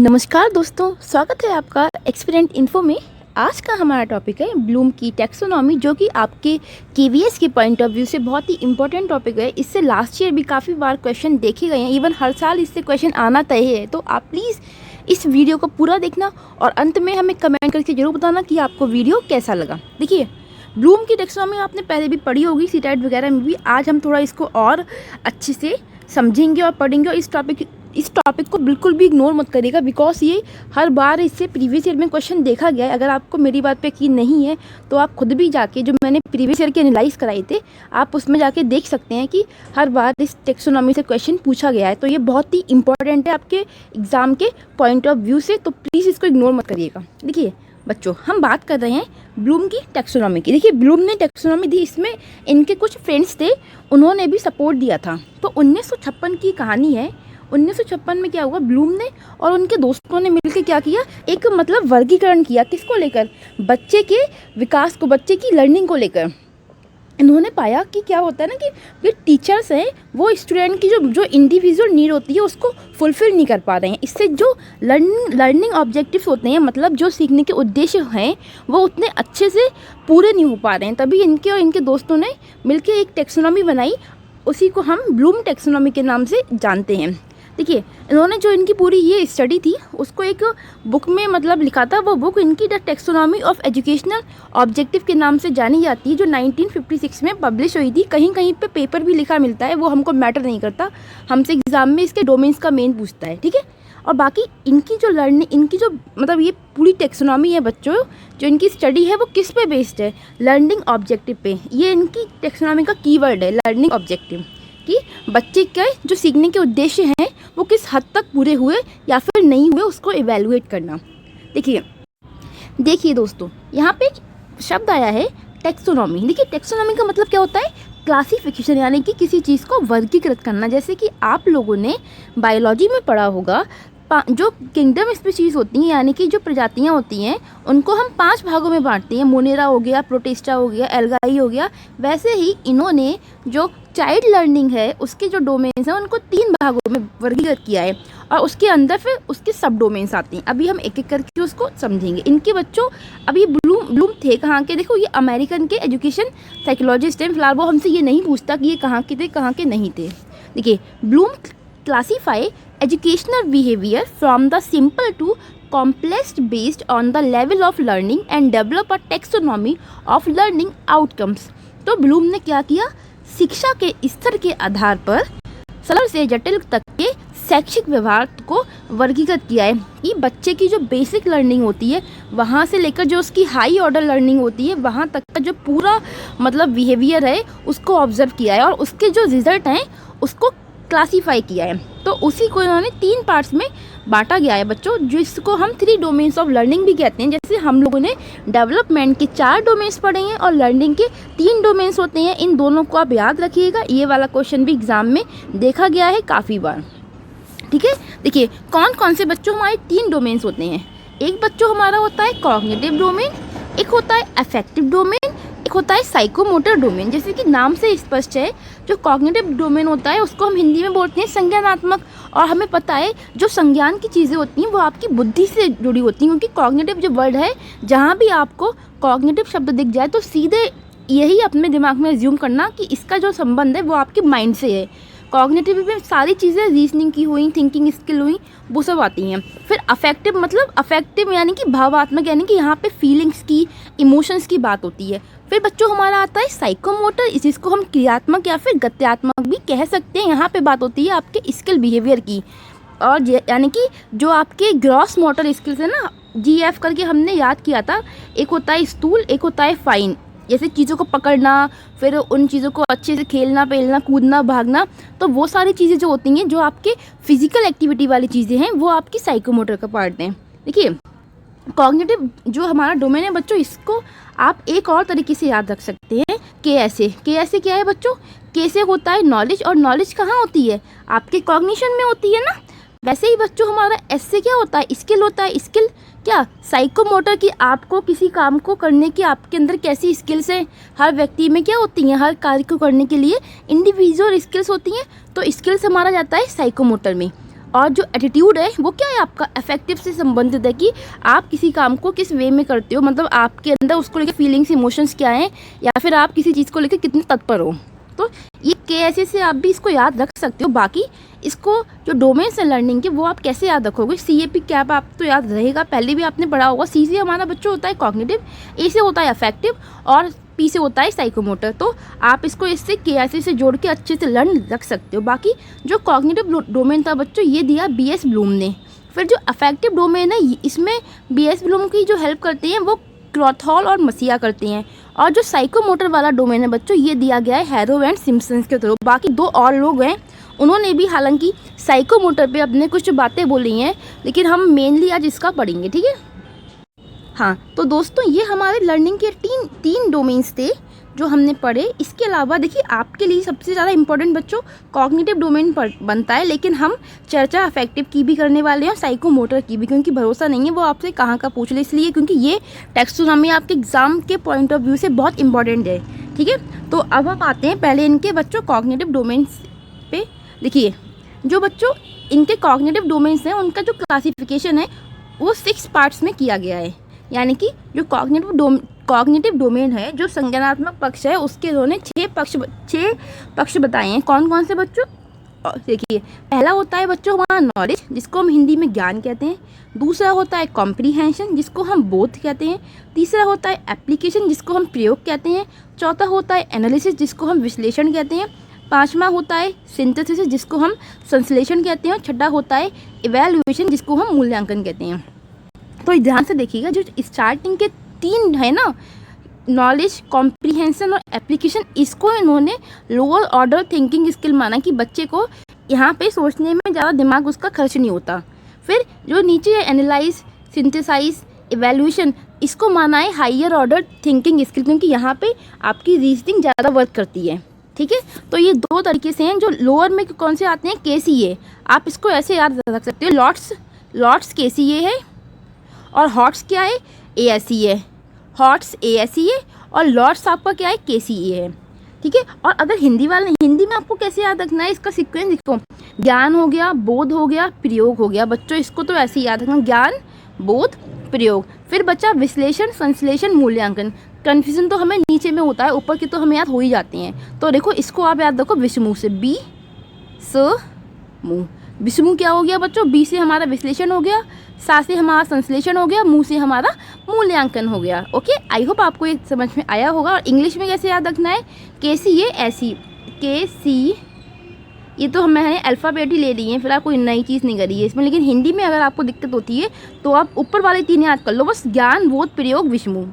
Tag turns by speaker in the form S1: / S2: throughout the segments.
S1: नमस्कार दोस्तों, स्वागत है आपका एक्सपीरियंट इन्फो में। आज का हमारा टॉपिक है ब्लूम की टैक्सोनॉमी, जो कि आपके केवीएस के पॉइंट ऑफ व्यू से बहुत ही इंपॉर्टेंट टॉपिक है। इससे लास्ट ईयर भी काफ़ी बार क्वेश्चन देखे गए हैं, इवन हर साल इससे क्वेश्चन आना तय है। तो आप प्लीज़ इस वीडियो को पूरा देखना और अंत में हमें कमेंट करके ज़रूर बताना कि आपको वीडियो कैसा लगा। देखिए, ब्लूम की टैक्सोनॉमी आपने पहले भी पढ़ी होगी सीटेट वगैरह में भी। आज हम थोड़ा इसको और अच्छे से समझेंगे और पढ़ेंगे। और इस टॉपिक को बिल्कुल भी इग्नोर मत करिएगा, बिकॉज ये हर बार इससे प्रीवियस ईयर में क्वेश्चन देखा गया है। अगर आपको मेरी बात पे यकीन नहीं है तो आप खुद भी जाके, जो मैंने प्रीवियस ईयर के एनालाइज कराए थे, आप उसमें जाके देख सकते हैं कि हर बार इस टैक्सोनॉमी से क्वेश्चन पूछा गया है। तो ये बहुत ही इंपॉर्टेंट है आपके एग्ज़ाम के पॉइंट ऑफ व्यू से, तो प्लीज़ इसको इग्नोर मत करिएगा। देखिए बच्चों, हम बात कर रहे हैं ब्लूम की टैक्सोनॉमी की। देखिए, ब्लूम ने टैक्सोनॉमी दी, इसमें इनके कुछ फ्रेंड्स थे, उन्होंने भी सपोर्ट दिया था। तो 1956 की कहानी है। 1956 में क्या हुआ, ब्लूम ने और उनके दोस्तों ने मिलकर क्या किया, एक वर्गीकरण किया। किसको लेकर? बच्चे के विकास को, बच्चे की लर्निंग को लेकर। इन्होंने पाया कि क्या होता है ना, कि टीचर्स हैं वो स्टूडेंट की जो इंडिविजुअल नीड होती है उसको फुलफ़िल नहीं कर पा रहे हैं। इससे जो लर्निंग ऑब्जेक्टिव्स होते हैं, मतलब जो सीखने के उद्देश्य हैं, वो उतने अच्छे से पूरे नहीं हो पा रहे हैं। तभी इनके और इनके दोस्तों ने मिलकर एक टैक्सोनॉमी बनाई, उसी को हम ब्लूम टैक्सोनॉमी के नाम से जानते हैं। देखिए, इन्होंने जो इनकी पूरी ये स्टडी थी उसको एक बुक में लिखा था। वो बुक इनकी the taxonomy of educational objective के नाम से जानी जाती है, जो 1956 में पब्लिश हुई थी। कहीं कहीं पे पेपर भी लिखा मिलता है, वो हमको मैटर नहीं करता, हमसे एग्ज़ाम में इसके डोमेन्स का मेन पूछता है, ठीक है। और बाकी इनकी जो लर्निंग, इनकी जो ये पूरी टैक्सोनॉमी है बच्चों, जो इनकी स्टडी है वो किस पे बेस्ड है? लर्निंग ऑब्जेक्टिव पे। ये इनकी टैक्सोनॉमी का कीवर्ड है, लर्निंग ऑब्जेक्टिव, कि बच्चे के जो सीखने के उद्देश्य हैं वो किस हद तक पूरे हुए या फिर नहीं हुए, उसको इवेलुएट करना। देखिए दोस्तों, यहाँ पे एक शब्द आया है टैक्सोनॉमी। देखिए, टैक्सोनॉमी का मतलब क्या होता है? क्लासिफिकेशन, यानी कि किसी चीज़ को वर्गीकृत करना। जैसे कि आप लोगों ने बायोलॉजी में पढ़ा होगा, जो किंगडम स्पीशीज़ होती हैं, यानी कि जो प्रजातियां होती हैं, उनको हम 5 भागों में बांटते हैं। मोनेरा हो गया, प्रोटिस्टा हो गया, एल्गाई हो गया। वैसे ही इन्होंने जो चाइल्ड लर्निंग है उसके जो डोमेन्स हैं उनको 3 भागों में वर्गीकृत किया है, और उसके अंदर फिर उसके सब डोमेन्स आते हैं। अभी हम एक एक करके उसको समझेंगे। इनके बच्चों, अभी ब्लूम थे कहाँ के? देखो, ये अमेरिकन के एजुकेशन साइकोलॉजिस्ट हैं। फिलहाल वो हमसे ये नहीं पूछता कि ये कहाँ के थे, कहाँ के नहीं थे। देखिए, Bloom classify educational behavior from the simple to complex based on the level of learning and develop a taxonomy of learning outcomes। तो ब्लूम ने क्या किया? शिक्षा के स्तर के आधार पर सरल से जटिल तक के शैक्षिक व्यवहार को वर्गीकृत किया है। कि बच्चे की जो बेसिक लर्निंग होती है, वहाँ से लेकर जो उसकी हाई ऑर्डर लर्निंग होती है, वहाँ तक का जो पूरा बिहेवियर है उसको ऑब्जर्व किया है, और उसके जो रिजल्ट हैं उसको क्लासीफाई किया है। तो उसी को इन्होंने 3 पार्ट्स में बांटा गया है बच्चों, जिसको हम 3 डोमेन्स ऑफ लर्निंग भी कहते हैं। जैसे हम लोगों ने डेवलपमेंट के 4 डोमेन्स पढ़े हैं और लर्निंग के 3 डोमेन्स होते हैं। इन दोनों को आप याद रखिएगा, ये वाला क्वेश्चन भी एग्जाम में देखा गया है काफ़ी बार, ठीक है। देखिए, कौन कौन से बच्चों हमारे 3 डोमेन्स होते हैं। एक बच्चों हमारा होता है कॉग्निटिव डोमेन, एक होता है अफेक्टिव डोमेन, एक होता है साइकोमोटर डोमेन। जैसे कि नाम से स्पष्ट है, जो कॉग्निटिव डोमेन होता है उसको हम हिंदी में बोलते हैं संज्ञानात्मक। और हमें पता है जो संज्ञान की चीज़ें होती हैं वो आपकी बुद्धि से जुड़ी होती हैं, क्योंकि कॉग्निटिव जो वर्ड है, जहाँ भी आपको कॉग्निटिव शब्द दिख जाए तो सीधे यही अपने दिमाग में एज्यूम करना कि इसका जो संबंध है वो आपके माइंड से है। कॉग्निटिव में सारी चीज़ें रीजनिंग की हुई, थिंकिंग स्किल हुई, वो सब आती हैं। फिर अफेक्टिव यानी कि भावात्मक, यानी कि यहाँ पे फीलिंग्स की, इमोशंस की बात होती है। फिर बच्चों हमारा आता है साइकोमोटर, जिसको हम क्रियात्मक या फिर गत्यात्मक भी कह सकते हैं। यहाँ पे बात होती है आपके स्किल बिहेवियर की, और यानी कि जो आपके ग्रॉस मोटर स्किल्स है ना, GF करके हमने याद किया था। एक होता है स्थूल, एक होता है फाइन, जैसे चीज़ों को पकड़ना, फिर उन चीज़ों को अच्छे से खेलना, पेलना, कूदना, भागना। तो वो सारी चीज़ें जो होती हैं, जो आपके फिजिकल एक्टिविटी वाली चीज़ें हैं, वो आपकी साइकोमोटर का पार्ट हैं। देखिए, कॉग्निटिव जो हमारा डोमेन है बच्चों, इसको आप एक और तरीके से याद रख सकते हैं, के क्या है बच्चों? के से होता है नॉलेज, और नॉलेज कहाँ होती है? आपके कॉग्निशन में होती है ना। वैसे ही बच्चों हमारा एस से क्या होता है? स्किल होता है। स्किल क्या? साइकोमोटर की, आपको किसी काम को करने की आपके अंदर कैसी स्किल्स हैं। हर व्यक्ति में क्या होती हैं? हर कार्य को करने के लिए इंडिविजुअल स्किल्स होती हैं। तो स्किल्स हमारा जाता है साइकोमोटर में। और जो एटीट्यूड है वो क्या है आपका अफेक्टिव से संबंधित है कि आप किसी काम को किस वे में करते हो, मतलब आपके अंदर उसको लेकर फीलिंग्स इमोशंस क्या हैं, या फिर आप किसी चीज़ को लेकर कितने तत्पर हो। तो ये कैसे से आप भी इसको याद रख सकते हो। बाकी इसको जो डोमेन्स है लर्निंग के वो आप कैसे याद रखोगे, CAP कैप आप तो याद रहेगा, पहले भी आपने पढ़ा होगा। C से हमारा बच्चों होता है कॉग्निटिव, A से होता है अफेक्टिव और P से होता है साइकोमोटर। तो आप इसको इससे KIC से जोड़ के अच्छे से लर्न रख सकते हो। बाकी जो कॉग्निटिव डोमेन था बच्चों ये दिया BS ब्लूम ने। फिर जो अफेक्टिव डोमेन है इसमें BS ब्लूम की जो हेल्प करते हैं वो क्लॉथहॉल और मसीहा करते हैं। और जो साइकोमोटर वाला डोमेन है बच्चों ये दिया गया है हैरो एंड सिम्पसन्स के थ्रू। बाकी 2 और लोग हैं, उन्होंने भी हालांकि साइकोमोटर पे अपने कुछ बातें बोली हैं, लेकिन हम मेनली आज इसका पढ़ेंगे, ठीक है। हाँ तो दोस्तों ये हमारे लर्निंग के तीन डोमेन्स थे जो हमने पढ़े। इसके अलावा देखिए आपके लिए सबसे ज़्यादा इंपॉर्टेंट बच्चों कॉग्निटिव डोमेन बनता है, लेकिन हम चर्चा अफेक्टिव की भी करने वाले हैं और साइकोमोटर की भी, क्योंकि भरोसा नहीं है वो आपसे कहाँ का पूछ ले, इसलिए क्योंकि ये टैक्सोनॉमी आपके एग्जाम के पॉइंट ऑफ व्यू से बहुत इंपॉर्टेंट है, ठीक है। तो अब हम आते हैं पहले इनके बच्चों कॉग्निटिव डोमेन्स पे। देखिए जो बच्चों इनके कॉग्निटिव डोमेन्स हैं उनका जो क्लासिफिकेशन है वो 6 पार्ट्स में किया गया है। यानी कि जो कॉग्निटिव डोमेन है, जो संज्ञानात्मक पक्ष है, उसके उन्होंने 6 पक्ष बताए हैं। कौन कौन से बच्चों? देखिए पहला होता है बच्चों हमारा नॉलेज, जिसको हम हिंदी में ज्ञान कहते हैं। दूसरा होता है कॉम्प्रीहेंशन, जिसको हम बोध कहते हैं। तीसरा होता है एप्लीकेशन, जिसको हम प्रयोग कहते हैं। चौथा होता है एनालिसिस, जिसको हम विश्लेषण कहते हैं। पांचवा होता है सिंथेसिस, जिसको हम संश्लेषण कहते हैं। और छठा होता है इवैल्यूएशन, जिसको हम मूल्यांकन कहते हैं। तो ध्यान से देखिएगा, जो स्टार्टिंग के 3 है ना, नॉलेज, कॉम्प्रीहेंशन और एप्लीकेशन, इसको इन्होंने लोअर ऑर्डर थिंकिंग स्किल माना कि बच्चे को यहाँ पे सोचने में ज़्यादा दिमाग उसका खर्च नहीं होता। फिर जो नीचे है एनालाइज, सिंथेसाइज, इवैल्यूएशन, इसको माना है हायर ऑर्डर थिंकिंग स्किल, क्योंकि यहाँ पे आपकी रीजनिंग ज़्यादा वर्क करती है, ठीक है। तो ये 2 तरीके से हैं। जो लोअर में कौन से आते हैं? KCA, आप इसको ऐसे याद रख सकते हो, लॉट्स KCA है और हॉट्स क्या है? ASE है। हॉट्स ASE है और लॉट्स आपका क्या है? KCA है, ठीक है। और अगर हिंदी में आपको कैसे याद रखना है इसका सीक्वेंस, देखो ज्ञान हो गया, बोध हो गया, प्रयोग हो गया। बच्चों इसको तो ऐसे ही याद रखना, ज्ञान, बोध, प्रयोग। फिर बच्चा विश्लेषण, संश्लेषण, मूल्यांकन। कन्फ्यूजन तो हमें नीचे में होता है, ऊपर के तो हमें याद हो ही जाते हैं। तो देखो इसको आप याद रखो विषमूह से, B स मुँह। विषमूह क्या हो गया बच्चों? B से हमारा विश्लेषण हो गया, सा से हमारा संश्लेषण हो गया, मुँह से हमारा मूल्यांकन हो गया। ओके, आई होप आपको ये समझ में आया होगा। और इंग्लिश में कैसे याद रखना है? KCA ऐसी, KC, ये तो मैंने अल्फ़ाबेट ही ले ली है, फिलहाल कोई नई चीज़ नहीं करी है इसमें। लेकिन हिंदी में अगर आपको दिक्कत होती है तो आप ऊपर वाले 3 याद कर लो बस, ज्ञान, बोध, प्रयोग, विषमूह।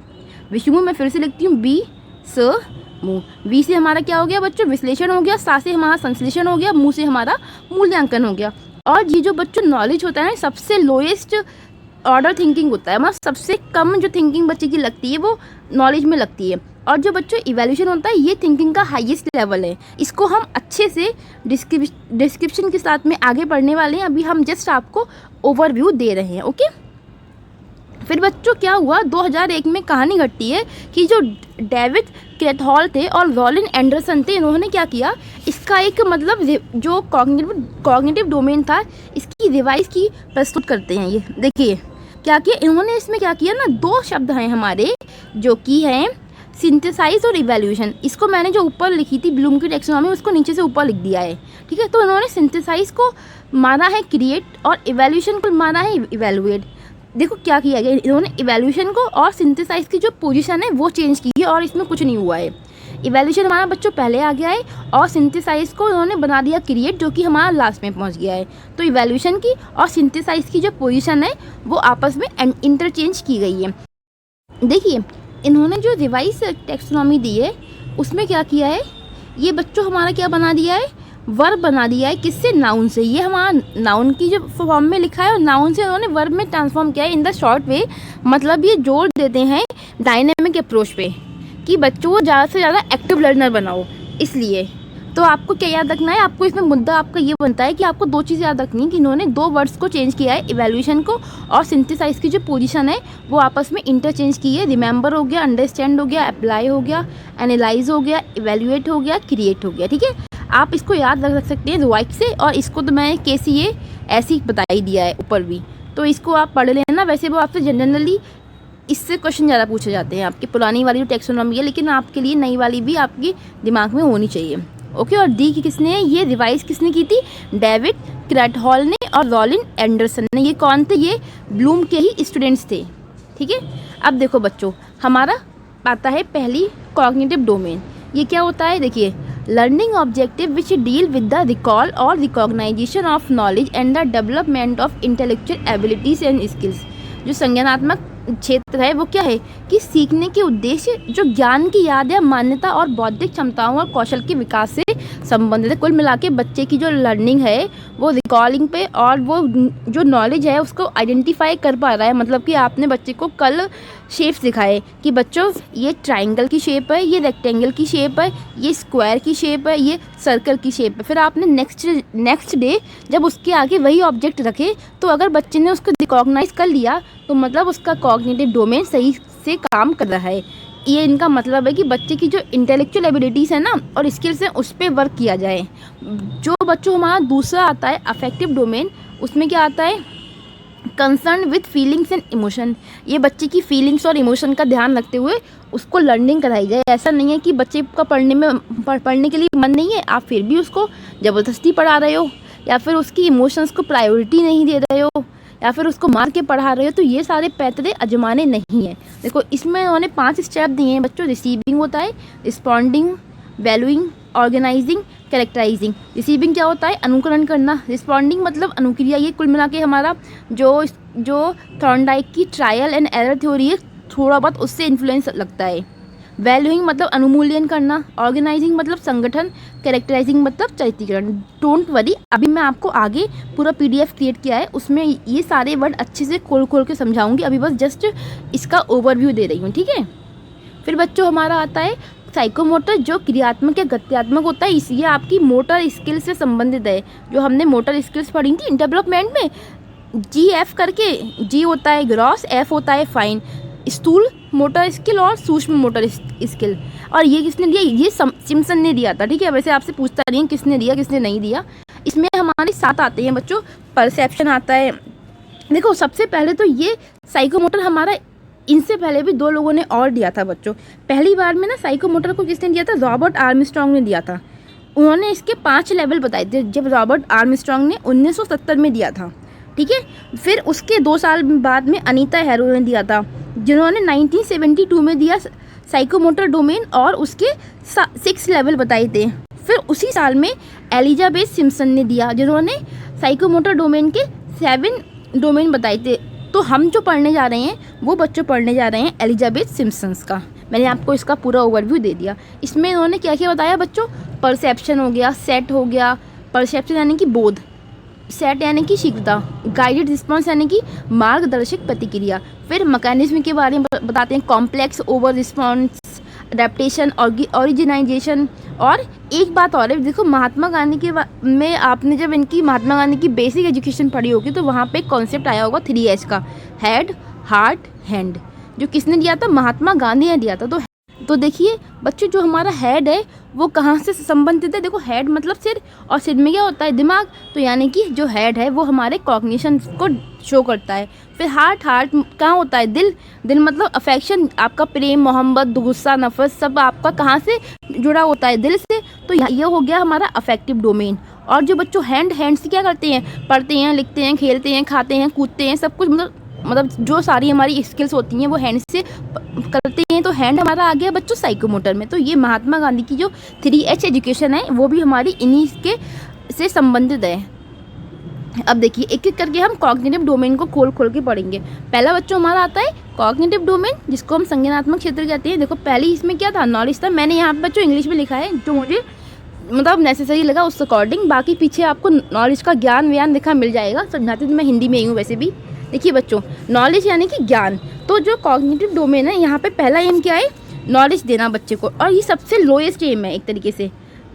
S1: विषमूह मैं फिर से लिखती हूँ, B स मुँह। V से हमारा क्या हो गया बच्चों? विश्लेषण हो गया, सा से हमारा संश्लेषण हो गया, मुँह से हमारा मूल्यांकन हो गया। और ये जो बच्चों नॉलेज होता है ना, सबसे लोएस्ट ऑर्डर थिंकिंग होता है, मतलब सबसे कम जो थिंकिंग बच्चे की लगती है वो नॉलेज में लगती है। और जो बच्चों इवैल्यूएशन होता है ये थिंकिंग का हाईएस्ट लेवल है। इसको हम अच्छे से डिस्क्रिप्शन के साथ में आगे बढ़ने वाले हैं, अभी हम जस्ट आपको ओवरव्यू दे रहे हैं। ओके, फिर बच्चों क्या हुआ, 2001 में कहानी घटती है कि जो डेविड क्लेथहॉल थे और रॉलिन एंडरसन थे, इन्होंने क्या किया, इसका एक मतलब जो कॉग्निटिव डोमेन था इसकी रिवाइज की प्रस्तुत करते हैं। ये देखिए क्या किया इन्होंने, इसमें क्या किया ना, 2 शब्द हैं हमारे जो कि हैं सिंथेसाइज और इवैल्यूएशन। इसको मैंने जो ऊपर लिखी थी ब्लूम की टैक्सोनॉमी, उसको नीचे से ऊपर लिख दिया है, ठीक है। तो इन्होंने सिंथेसाइज को माना है क्रिएट और इवैल्यूएशन को माना है इवैल्यूएट। देखो क्या किया गया, इन्होंने इवैल्यूएशन को और सिंथेसाइज की जो पोजीशन है वो चेंज की है और इसमें कुछ नहीं हुआ है। इवैल्यूएशन हमारा बच्चों पहले आ गया है और सिंथेसाइज को उन्होंने बना दिया क्रिएट, जो कि हमारा लास्ट में पहुंच गया है। तो इवैल्यूएशन की और सिंथेसाइज की जो पोजीशन है वो आपस में इंटरचेंज की गई है। देखिए इन्होंने जो रिवाइज टैक्सोनॉमी दी है उसमें क्या किया है, ये बच्चों हमारा क्या बना दिया है, वर्ब बना दिया है। किससे? नाउन से। ये हमारा नाउन की जो फॉर्म में लिखा है और नाउन से उन्होंने वर्ब में ट्रांसफॉर्म किया है इन द शॉर्ट वे। मतलब ये जोर देते हैं डायनेमिक अप्रोच पे कि बच्चों को ज़्यादा से ज़्यादा एक्टिव लर्नर बनाओ। इसलिए तो आपको क्या याद रखना है, आपको इसमें मुद्दा आपका ये बनता है कि आपको 2 चीज़ याद रखनी है कि इन्होंने 2 वर्ड्स को चेंज किया है, इवैल्यूएशन को और सिंथेसाइज की जो पोजीशन है वो आपस में इंटरचेंज की है। रिमेंबर हो गया, अंडरस्टैंड हो गया, अप्लाई हो गया, एनालाइज हो गया, इवैल्यूएट हो गया, क्रिएट हो गया, ठीक है। आप इसको याद रख सकते हैं रिवाइट से, और इसको तो मैं KCA ऐसे ही बता ही दिया है ऊपर भी, तो इसको आप पढ़ लेना। वैसे वो आपसे जनरली इससे क्वेश्चन ज़्यादा पूछे जाते हैं, आपकी पुरानी वाली जो टेक्सोनॉमी है, लेकिन आपके लिए नई वाली भी आपकी दिमाग में होनी चाहिए। ओके, और डी की किसने है, ये रिवाइज किसने की थी, डेविड क्रैटहॉल ने और रॉलिन एंडरसन ने। ये कौन थे, ये ब्लूम के ही स्टूडेंट्स थे। ठीक है, अब देखो बच्चों, हमारा आता है पहली कॉग्निटिव डोमेन। ये क्या होता है, देखिए, learning objective which deal with the recall और recognization of knowledge and the development of intellectual abilities and skills. जो संज्ञानात्मक क्षेत्र है वो क्या है कि सीखने के उद्देश्य जो ज्ञान की याद या मान्यता और बौद्धिक क्षमताओं और कौशल के विकास से संबंधित है। कुल मिला के बच्चे की जो लर्निंग है वो रिकॉलिंग पे और वो जो नॉलेज है उसको आइडेंटिफाई कर पा रहा है। मतलब कि आपने बच्चे को कल शेप सिखाए कि बच्चों ये ट्राइंगल की शेप है, ये रेक्टेंगल की शेप है, ये स्क्वायर की शेप है, ये सर्कल की शेप है। फिर आपने नेक्स्ट डे जब उसके आगे वही ऑब्जेक्ट रखे तो अगर बच्चे ने उसको रिकॉग्नाइज कर लिया तो मतलब उसका कॉग्निटिव डोमेन सही से काम कर रहा है। ये इनका मतलब है कि बच्चे की जो इंटेलेक्चुअल एबिलिटीज़ है ना और स्किल्स हैं उस पर वर्क किया जाए। जो बच्चों हमारा दूसरा आता है अफेक्टिव डोमेन, उसमें क्या आता है, concern with feelings and emotion. ये बच्चे की फीलिंग्स और इमोशन का ध्यान रखते हुए उसको लर्निंग कराई जाए। ऐसा नहीं है कि बच्चे का पढ़ने के लिए मन नहीं है, आप फिर भी उसको ज़बरदस्ती पढ़ा रहे हो, या फिर उसकी इमोशंस को प्रायोरिटी नहीं दे रहे हो, या फिर उसको मार के पढ़ा रहे हो। तो ये सारे पैतरे अजमाने नहीं हैं। देखो, इसमें उन्होंने 5 स्टेप दिए हैं बच्चों। रिसीविंग होता है, responding, valuing, organising, characterising. Receiving क्या होता है, अनुकरण करना। रिस्पॉन्डिंग मतलब अनुक्रिया। ये कुल मिला के हमारा जो थॉर्नडाइक की ट्रायल एंड एरर थ्योरी है, थोड़ा बहुत उससे इन्फ्लुएंस लगता है। वैल्यूइंग मतलब अनुमूल्यन करना। ऑर्गेनाइजिंग मतलब संगठन। कैरेक्टराइजिंग मतलब चरित्रीकरण। डोंट वरी, अभी मैं आपको आगे पूरा PDF क्रिएट किया है, उसमें ये सारे वर्ड अच्छे से खोल के समझाऊंगी। अभी बस जस्ट इसका ओवरव्यू दे रही हूँ, ठीक है। फिर बच्चों हमारा आता है साइकोमोटर, जो क्रियात्मक या गत्यात्मक होता है। इसलिए आपकी मोटर स्किल्स से संबंधित है। जो हमने मोटर स्किल्स पढ़ी थी डेवलपमेंट में, GF करके, G होता है ग्रॉस, F होता है फाइन, स्थूल मोटर स्किल और सूक्ष्म मोटर स्किल। और ये किसने दिया, ये सिम्पसन ने दिया था, ठीक है। वैसे आपसे पूछता नहीं है किसने दिया किसने नहीं दिया। इसमें हमारे 7 आते हैं बच्चों। परसेप्शन आता है। देखो, सबसे पहले तो ये साइकोमोटर हमारा, इनसे पहले भी 2 लोगों ने और दिया था बच्चों। पहली बार में ना साइकोमोटर को किसने दिया था, रॉबर्ट आर्मस्ट्रॉन्ग ने दिया था। उन्होंने इसके 5 लेवल बताए थे जब रॉबर्ट आर्मस्ट्रॉन्ग ने 1970 में दिया था, ठीक है। फिर उसके 2 साल बाद में अनीता हैरो ने दिया था, जिन्होंने 1972 में दिया साइकोमोटर डोमेन और उसके 6 लेवल बताए थे। फिर उसी साल में एलिजाबेथ सिम्पसन ने दिया, जिन्होंने साइकोमोटर डोमेन के 7 डोमेन बताए थे। तो हम जो पढ़ने जा रहे हैं वो बच्चों पढ़ने जा रहे हैं एलिजाबेथ सिम्पसन्स का। मैंने आपको इसका पूरा ओवरव्यू दे दिया। इसमें इन्होंने क्या क्या बताया बच्चों, परसेप्शन हो गया, सेट हो गया। परसेप्शन यानी कि बोध, सेट यानी कि शीघ्रता, गाइडेड रिस्पॉन्स यानी कि मार्गदर्शक प्रतिक्रिया। फिर मैकेनिज्म के बारे में बताते हैं, कॉम्प्लेक्स, ओवर रिस्पॉन्स, अडेप्टेशन, ओरिजिनाइजेशन। और एक बात और है, देखो महात्मा गांधी के में आपने जब इनकी महात्मा गांधी की बेसिक एजुकेशन पढ़ी होगी तो वहाँ पे कॉन्सेप्ट आया होगा 3H का, हेड, हार्ट, हैंड। जो किसने दिया था, महात्मा गांधी ने दिया था। तो देखिए बच्चों, जो हमारा हेड है वो कहाँ से संबंधित है। देखो, हेड मतलब सिर, और सिर में क्या होता है, दिमाग। तो यानी कि जो हेड है वो हमारे कॉग्निशन को शो करता है। फिर हार्ट कहाँ होता है, दिल मतलब अफेक्शन, आपका प्रेम, मोहब्बत, गुस्सा, नफरत सब आपका कहाँ से जुड़ा होता है, दिल से। तो ये हो गया हमारा अफेक्टिव डोमेन। और जो बच्चों हैंड से क्या करते हैं, पढ़ते हैं, लिखते हैं, खेलते हैं, खाते हैं, कूदते हैं, सब कुछ मतलब जो सारी हमारी स्किल्स होती हैं वो हैंड से करते हैं। तो हैंड हमारा आ गया बच्चों साइकोमोटर में। तो ये महात्मा गांधी की जो 3H एजुकेशन है वो भी हमारी इन्हीं के से संबंधित है। अब देखिए एक एक करके हम कॉग्निटिव डोमेन को खोल के पढ़ेंगे। पहला बच्चों हमारा आता है कॉग्निटिव डोमेन, जिसको हम संज्ञानात्मक क्षेत्र कहते हैं। देखो पहले इसमें क्या था, नॉलेज था। मैंने यहाँ पे बच्चों इंग्लिश में लिखा है जो मुझे मतलब नेसेसरी लगा उस अकॉर्डिंग। बाकी पीछे आपको नॉलेज का ज्ञान लिखा मिल जाएगा। समझाती तो मैं हिंदी में ही हूँ वैसे भी। देखिए बच्चों, नॉलेज यानी कि ज्ञान। तो जो कॉग्निटिव डोमेन है यहाँ पे पहला एम क्या है, नॉलेज देना बच्चे को। और ये सबसे लोएस्ट एम है एक तरीके से।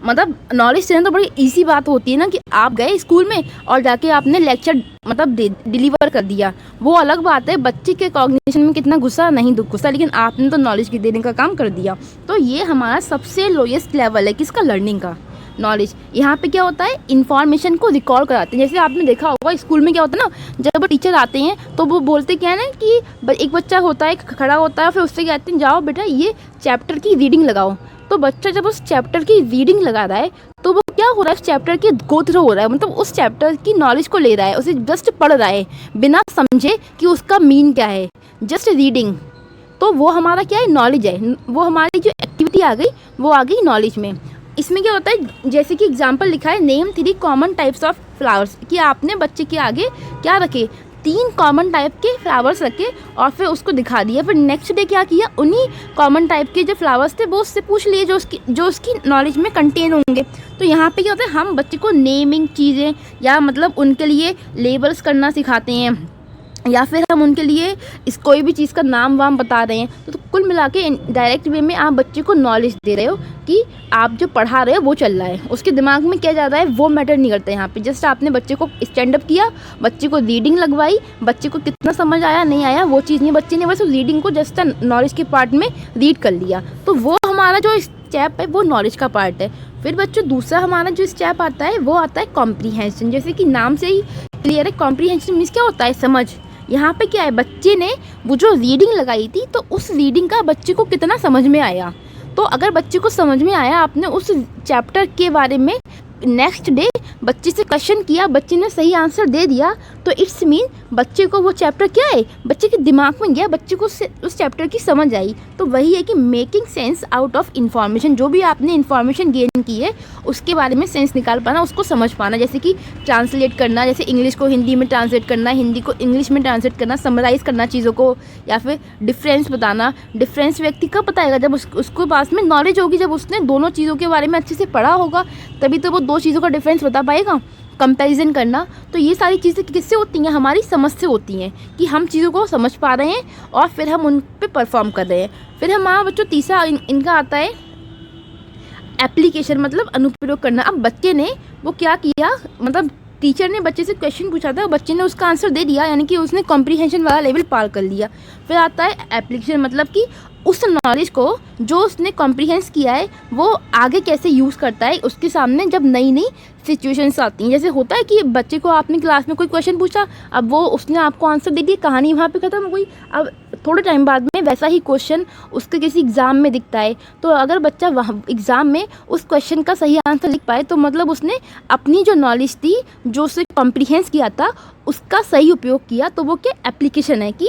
S1: मतलब नॉलेज देना तो बड़ी इजी बात होती है ना कि आप गए स्कूल में और जाके आपने लेक्चर मतलब डिलीवर कर दिया, वो अलग बात है। बच्चे के कॉग्निशन में कितना गुस्सा नहीं गुस्सा, लेकिन आपने तो नॉलेज के देने का काम कर दिया। तो ये हमारा सबसे लोएस्ट लेवल है किसका, लर्निंग का। नॉलेज। यहाँ पे क्या होता है, इन्फॉर्मेशन को रिकॉल कराते हैं। जैसे आपने देखा होगा स्कूल में क्या होता है ना, जब टीचर आते हैं तो वो बोलते क्या है ना कि एक बच्चा होता है खड़ा होता है, फिर उससे कहते हैं जाओ बेटा ये चैप्टर की रीडिंग लगाओ। तो बच्चा जब उस चैप्टर की रीडिंग लगा रहा है तो वो क्या हो रहा है, उस चैप्टर के गो थ्रू हो रहा है, मतलब उस चैप्टर की नॉलेज को ले रहा है, उसे जस्ट पढ़ रहा है बिना समझे कि उसका मीन क्या है, जस्ट रीडिंग। तो वो हमारा क्या है, नॉलेज है। वो हमारी जो एक्टिविटी आ गई वो आ गई नॉलेज में। इसमें क्या होता है, जैसे कि एग्जांपल लिखा है name 3 common types of flowers, कि आपने बच्चे के आगे क्या रखे, 3 कॉमन टाइप के फ्लावर्स रखे और फिर उसको दिखा दिया। फिर नेक्स्ट डे क्या किया, उन्हीं कॉमन टाइप के जो फ्लावर्स थे वो उससे पूछ लिए जो उसकी नॉलेज में कंटेन होंगे। तो यहाँ पे क्या होता है, हम बच्चे को नेमिंग चीज़ें या मतलब उनके लिए लेबल्स करना सिखाते हैं, या फिर हम उनके लिए इस कोई भी चीज़ का नाम वाम बता रहे हैं। तो कुल मिला के डायरेक्ट वे में आप बच्चे को नॉलेज दे रहे हो कि आप जो पढ़ा रहे हो वो चल रहा है, उसके दिमाग में क्या जा रहा है वो मैटर नहीं करता। यहाँ पे जस्ट आपने बच्चे को स्टैंड अप किया, बच्चे को रीडिंग लगवाई, बच्चे को कितना समझ आया नहीं आया वो चीज़ नहीं, बच्चे ने बस उस रीडिंग को जस्ट नॉलेज के पार्ट में रीड कर लिया। तो वो हमारा जो स्टेप है वो नॉलेज का पार्ट है। फिर बच्चों दूसरा हमारा जो स्टेप आता है वो आता है कॉम्प्रीहेंशन। जैसे कि नाम से ही क्लियर है, कॉम्प्रीहेंशन मीन्स क्या होता है, समझ। यहाँ पे क्या है, बच्चे ने वो जो रीडिंग लगाई थी तो उस रीडिंग का बच्चे को कितना समझ में आया। तो अगर बच्चे को समझ में आया, आपने उस चैप्टर के बारे में नेक्स्ट डे बच्चे से क्वेश्चन किया, बच्चे ने सही आंसर दे दिया, तो इट्स मीन बच्चे को वो चैप्टर क्या है, बच्चे के दिमाग में गया, बच्चे को उस चैप्टर की समझ आई। तो वही है कि making sense out of information, जो भी आपने इन्फॉर्मेशन गेन की है उसके बारे में सेंस निकाल पाना, उसको समझ पाना। जैसे कि ट्रांसलेट करना, जैसे इंग्लिश को हिंदी में ट्रांसलेट करना, हिंदी को इंग्लिश में ट्रांसलेट करना, समराइज़ करना चीज़ों को, या फिर डिफरेंस बताना। डिफरेंस व्यक्ति कब बताएगा, जब उसको पास में नॉलेज होगी, जब उसने दोनों चीज़ों के बारे में अच्छे से पढ़ा होगा, तभी तो वो दो चीज़ों का डिफरेंस बता पाएगा। कंपैरिजन करना, तो ये सारी चीज़ें किससे होती हैं, हमारी समझ से होती हैं कि हम चीज़ों को समझ पा रहे हैं और फिर हम उन पे परफॉर्म कर रहे हैं। फिर हमारा बच्चों तीसरा इनका आता है एप्लीकेशन, मतलब अनुप्रयोग करना। अब बच्चे ने वो क्या किया, मतलब टीचर ने बच्चे से क्वेश्चन पूछा था, बच्चे ने उसका आंसर दे दिया, यानी कि उसने कॉम्प्रीहेंशन वाला लेवल पार कर लिया। फिर आता है एप्लीकेशन, मतलब कि उस नॉलेज को जो उसने कॉम्प्रीहेंस किया है वो आगे कैसे यूज़ करता है उसके सामने जब नई नई सिचुएशंस आती हैं। जैसे होता है कि बच्चे को आपने क्लास में कोई क्वेश्चन पूछा, अब वो उसने आपको आंसर दे दिया, कहानी वहाँ पे ख़त्म हो गई। अब थोड़े टाइम बाद में वैसा ही क्वेश्चन उसके किसी एग्ज़ाम में दिखता है, तो अगर बच्चा वहाँ एग्ज़ाम में उस क्वेश्चन का सही आंसर लिख पाए तो मतलब उसने अपनी जो नॉलेज थी, जो उसे कॉम्प्रीहेंस किया था, उसका सही उपयोग किया। तो वो क्या एप्लीकेशन है कि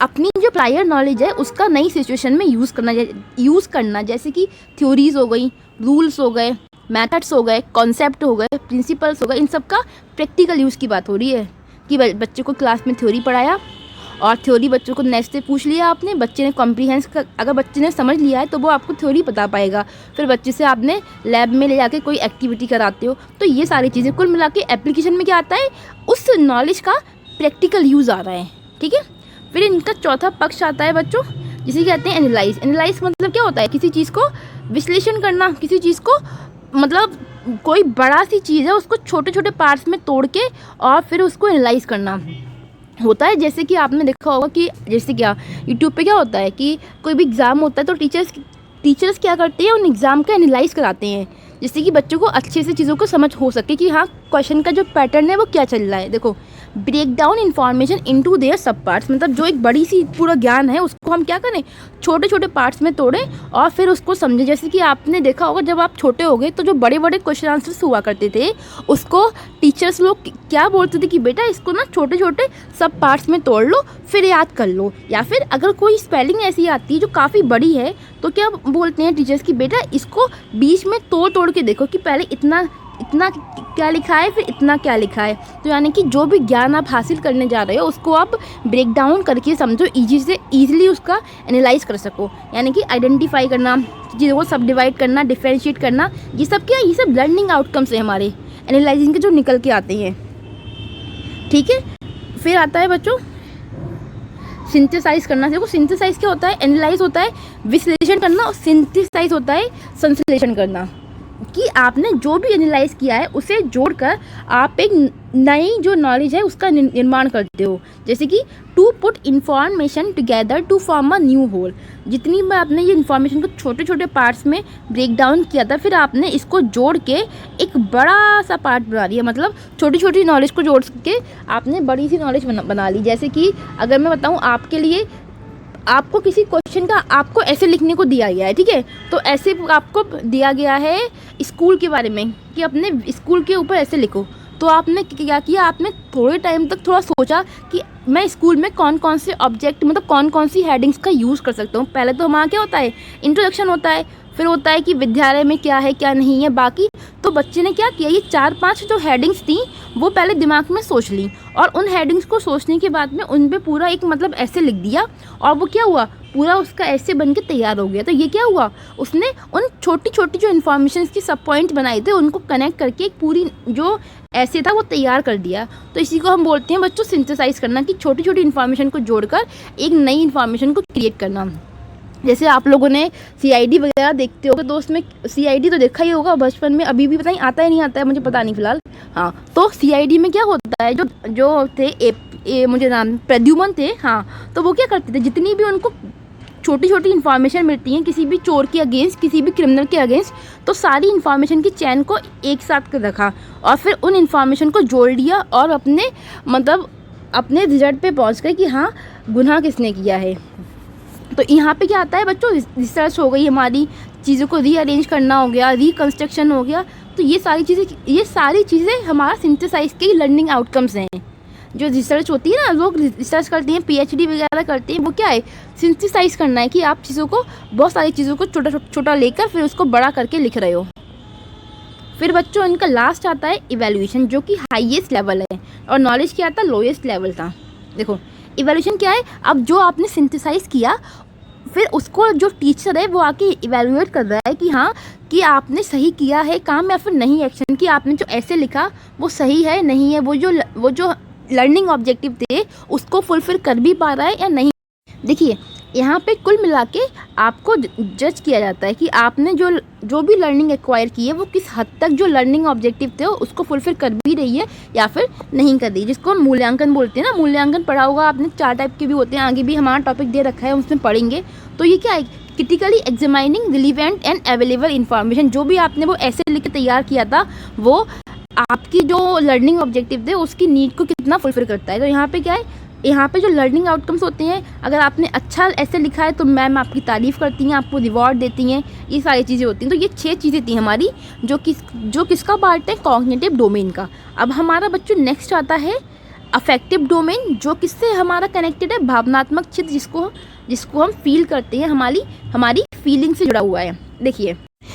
S1: अपनी जो प्रायर नॉलेज है उसका नई सिचुएशन में यूज़ करना। जैसे कि थ्योरीज़ हो गई, रूल्स हो गए, मेथड्स हो गए, कॉन्सेप्ट हो गए, प्रिंसिपल्स हो गए, इन सब का प्रैक्टिकल यूज़ की बात हो रही है कि बच्चे को क्लास में थ्योरी पढ़ाया और थ्योरी बच्चों को नेक्स्ट डे पूछ लिया आपने, बच्चे ने कॉम्प्रीहेंस का, अगर बच्चे ने समझ लिया है तो वो आपको थ्योरी बता पाएगा। फिर बच्चे से आपने लैब में ले जाके कोई एक्टिविटी कराते हो। तो ये सारी चीज़ें कुल मिला के एप्लीकेशन में क्या आता है, उस नॉलेज का प्रैक्टिकल यूज़ आ रहा है। ठीक है, फिर इनका चौथा पक्ष आता है बच्चों, जिसे कहते हैं एनालाइज। एनालाइज मतलब क्या होता है, किसी चीज़ को विश्लेषण करना, किसी चीज़ को मतलब कोई बड़ा सी चीज़ है उसको छोटे छोटे पार्ट्स में तोड़ के और फिर उसको एनालाइज करना होता है। जैसे कि आपने देखा होगा कि जैसे क्या यूट्यूब पे क्या होता है कि कोई भी एग्ज़ाम होता है तो टीचर्स क्या करते हैं, उन एग्ज़ाम का एनालाइज कराते हैं, जिससे कि बच्चों को अच्छे से चीज़ों को समझ हो सके कि हाँ क्वेश्चन का जो पैटर्न है वो क्या चल रहा है। देखो, break down information into their sub parts, मतलब जो एक बड़ी सी पूरा ज्ञान है उसको हम क्या करें, छोटे छोटे पार्ट्स में तोड़ें और फिर उसको समझें। जैसे कि आपने देखा होगा जब आप छोटे हो गए तो जो बड़े बड़े क्वेश्चन आंसर्स हुआ करते थे उसको टीचर्स लोग क्या बोलते थे कि बेटा इसको ना छोटे छोटे सब पार्ट्स में तोड़ लो फिर याद कर लो। या फिर अगर कोई स्पेलिंग ऐसी आती है जो काफ़ी बड़ी है तो क्या बोलते हैं टीचर्स कि बेटा इसको बीच में तोड़ के देखो कि पहले इतना क्या लिखा है फिर इतना क्या लिखा है। तो यानी कि जो भी ज्ञान आप हासिल करने जा रहे हो उसको आप ब्रेक डाउन करके समझो, ईजिली उसका एनालाइज कर सको। यानी कि आइडेंटिफाई करना, चीज़ों को सब डिवाइड करना, डिफ्रेंशिएट करना, ये सब क्या, ये सब लर्निंग आउटकम्स है हमारे एनालाइजिंग के जो निकल के आते हैं। ठीक है, फिर आता है बच्चों सिंथेसाइज करना। देखो सिंथेसाइज क्या होता है, एनालाइज होता है विश्लेषण करना और सिंथेसाइज होता है संश्लेषण करना, कि आपने जो भी एनालाइज किया है उसे जोड़कर आप एक नई जो नॉलेज है उसका निर्माण करते हो। जैसे कि to put information together to form a new whole, जितनी बार आपने ये इन्फॉर्मेशन को छोटे छोटे पार्ट्स में ब्रेक डाउन किया था, फिर आपने इसको जोड़ के एक बड़ा सा पार्ट बना दिया। मतलब छोटी छोटी नॉलेज को जोड़ के आपने बड़ी सी नॉलेज बना ली। जैसे कि अगर मैं बताऊँ आपके लिए, आपको किसी क्वेश्चन का आपको ऐसे लिखने को दिया गया है, ठीक है, तो ऐसे आपको दिया गया है स्कूल के बारे में कि अपने स्कूल के ऊपर ऐसे लिखो। तो आपने क्या किया, आपने थोड़े टाइम तक थोड़ा सोचा कि मैं स्कूल में कौन कौन से ऑब्जेक्ट, मतलब कौन कौन सी हेडिंग्स का यूज़ कर सकता हूँ। पहले तो हमारा क्या होता है, इंट्रोडक्शन होता है, फिर होता है कि विद्यालय में क्या है क्या नहीं है बाकी। तो बच्चे ने क्या किया, ये 4-5 जो हेडिंग्स थी वो पहले दिमाग में सोच ली, और उन हेडिंग्स को सोचने के बाद में उन पे पूरा एक मतलब ऐसे लिख दिया, और वो क्या हुआ, पूरा उसका ऐसे बन के तैयार हो गया। तो ये क्या हुआ, उसने उन छोटी छोटी जो इन्फॉर्मेशन की सब पॉइंट बनाए थे उनको कनेक्ट करके एक पूरी जो ऐसे था वो तैयार कर दिया। तो इसी को हम बोलते हैं बच्चों सिंथेसाइज करना, कि छोटी छोटी इन्फॉर्मेशन को जोड़कर एक नई इन्फॉर्मेशन को क्रिएट करना। जैसे आप लोगों ने CID वगैरह देखते होगे, तो उसमें CID तो देखा ही होगा बचपन में, अभी भी पता नहीं आता है नहीं आता है, मुझे पता नहीं फिलहाल। हाँ, तो CID में क्या होता है, जो जो थे मुझे नाम प्रद्युमन थे, हाँ, तो वो क्या करते थे, जितनी भी उनको छोटी छोटी इन्फॉर्मेशन मिलती हैं किसी भी चोर के अगेंस्ट, किसी भी क्रिमिनल के अगेंस्ट, तो सारी इन्फॉर्मेशन की चैन को एक साथ कर रखा और फिर उन इन्फॉर्मेशन को जोड़ लिया और अपने मतलब अपने रिजल्ट पे पहुंच गए कि हाँ गुनाह किसने किया है। तो यहाँ पे क्या आता है बच्चों, रिसर्च हो गई हमारी, चीज़ों को रीअरेंज करना हो गया, रिकंस्ट्रक्शन हो गया। तो ये सारी चीज़ें हमारा सिंथेसाइज के लर्निंग आउटकम्स हैं। जो रिसर्च होती है ना, लोग रिसर्च करते हैं, PhD वगैरह करते हैं, वो क्या है, सिंथेसाइज करना है कि आप चीज़ों को, बहुत सारी चीज़ों को छोटा छोटा लेकर फिर उसको बड़ा करके लिख रहे हो। फिर बच्चों इनका लास्ट आता है इवैल्यूएशन, जो कि हाईएस्ट लेवल है, और नॉलेज क्या आता है, लोएस्ट लेवल था। देखो इवैल्यूएशन क्या है, अब जो आपने सिंथेसाइज किया फिर उसको जो टीचर है वो आके इवैल्यूएट कर रहा है कि हाँ कि आपने सही किया है काम या फिर नहीं एक्शन, कि आपने जो ऐसे लिखा वो सही है नहीं है, वो जो लर्निंग ऑब्जेक्टिव थे उसको फुलफिल कर भी पा रहा है या नहीं। देखिए यहाँ पे कुल मिला के आपको जज किया जाता है कि आपने जो भी लर्निंग एक्वायर की है वो किस हद तक जो लर्निंग ऑब्जेक्टिव थे उसको फुलफिल कर भी रही है या फिर नहीं कर रही, जिसको हम मूल्यांकन बोलते हैं ना। मूल्यांकन पढ़ा होगा आपने, 4 टाइप के भी होते हैं, आगे भी हमारा टॉपिक दे रखा है उसमें पढ़ेंगे। तो ये क्या है, critically examining relevant and available information, जो भी आपने वो ऐसे लिख के तैयार किया था वो आपकी जो लर्निंग ऑब्जेक्टिव थे उसकी नीड को कितना फुलफिल करता है। तो यहाँ पे क्या है, यहाँ पे जो लर्निंग आउटकम्स होते हैं, अगर आपने अच्छा ऐसे लिखा है तो मैम आपकी तारीफ़ करती हैं, आपको रिवॉर्ड देती हैं, ये सारी चीज़ें होती हैं। तो ये 6 चीज़ें थी हमारी, जो किसका पार्ट है, कॉग्निटिव डोमेन का। अब हमारा बच्चों नेक्स्ट आता है अफेक्टिव डोमेन, जो किससे हमारा कनेक्टेड है, भावनात्मक क्षेत्र, जिसको हम फील करते हैं, हमारी फीलिंग से जुड़ा हुआ है।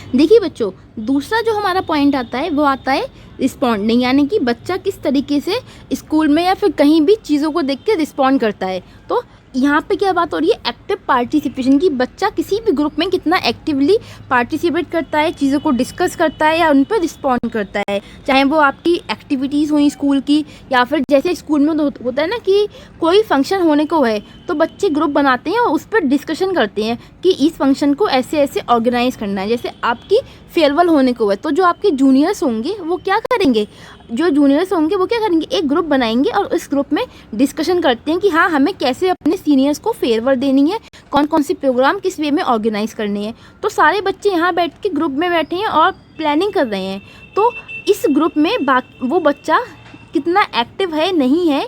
S1: देखिए बच्चों, दूसरा जो हमारा पॉइंट आता है वो आता है रिस्पॉन्डिंग, यानी कि बच्चा किस तरीके से स्कूल में या फिर कहीं भी चीज़ों को देख के रिस्पॉन्ड करता है। तो यहाँ पे क्या बात हो रही है, एक्टिव पार्टिसिपेशन की, बच्चा किसी भी ग्रुप में कितना एक्टिवली पार्टिसिपेट करता है, चीज़ों को डिस्कस करता है या उन पर रिस्पॉन्ड करता है, चाहे वो आपकी एक्टिविटीज़ हुई स्कूल की, या फिर जैसे स्कूल में होता है ना कि कोई फंक्शन होने को है तो बच्चे ग्रुप बनाते हैं और उस पर डिस्कशन करते हैं कि इस फंक्शन को ऐसे ऐसे ऑर्गेनाइज करना है। जैसे आपकी फेयरवेल होने को है तो जो आपके जूनियर्स होंगे वो क्या करेंगे, एक ग्रुप बनाएंगे और उस ग्रुप में डिस्कशन करते हैं कि हाँ हमें कैसे अपने सीनियर्स को फेयरवेल देनी है, कौन कौन सी प्रोग्राम किस वे में ऑर्गेनाइज करने हैं। तो सारे बच्चे यहाँ बैठ के ग्रुप में बैठे हैं और प्लानिंग कर रहे हैं। तो इस ग्रुप में वो बच्चा कितना एक्टिव है नहीं है